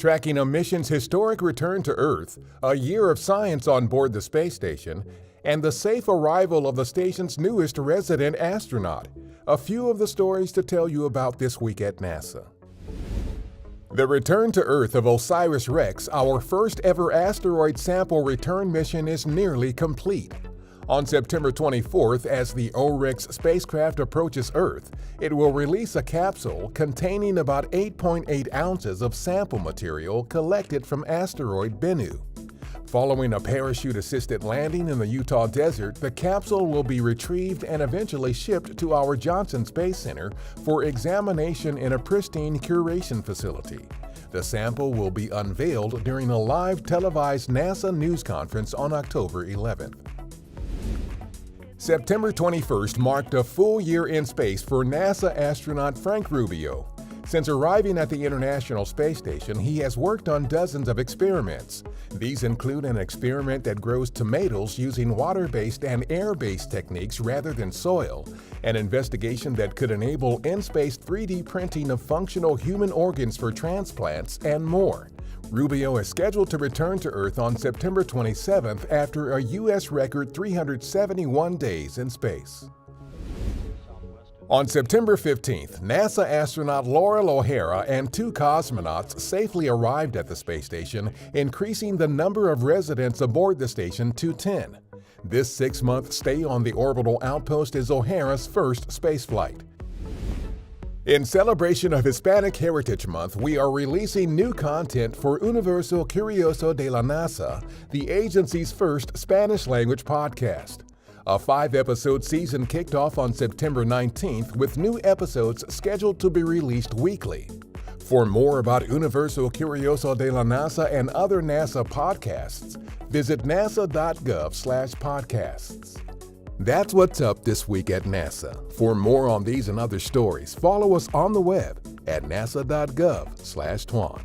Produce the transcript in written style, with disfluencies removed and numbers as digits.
tracking a mission's historic return to Earth, a year of science on board the space station, and the safe arrival of the station's newest resident astronaut. A few of the stories to tell you about this week at NASA. The return to Earth of OSIRIS-REx, our first ever asteroid sample return mission, is nearly complete. On September 24th, as the OREX spacecraft approaches Earth, it will release a capsule containing about 8.8 ounces of sample material collected from asteroid Bennu. Following a parachute-assisted landing in the Utah desert, the capsule will be retrieved and eventually shipped to our Johnson Space Center for examination in a pristine curation facility. The sample will be unveiled during a live televised NASA news conference on October 11th. September 21st marked a full year in space for NASA astronaut Frank Rubio. Since arriving at the International Space Station, he has worked on dozens of experiments. These include an experiment that grows tomatoes using water-based and air-based techniques rather than soil, an investigation that could enable in-space 3D printing of functional human organs for transplants, and more. Rubio is scheduled to return to Earth on September 27th after a U.S. record 371 days in space. On September 15th, NASA astronaut Laurel O'Hara and 2 cosmonauts safely arrived at the space station, increasing the number of residents aboard the station to 10. This 6-month stay on the orbital outpost is O'Hara's first spaceflight. In celebration of Hispanic Heritage Month, we are releasing new content for Universo Curioso de la NASA, the agency's first Spanish-language podcast. A 5-episode season kicked off on September 19th with new episodes scheduled to be released weekly. For more about Universo Curioso de la NASA and other NASA podcasts, visit nasa.gov/podcasts. That's what's up this week at NASA. For more on these and other stories, follow us on the web at nasa.gov/twan.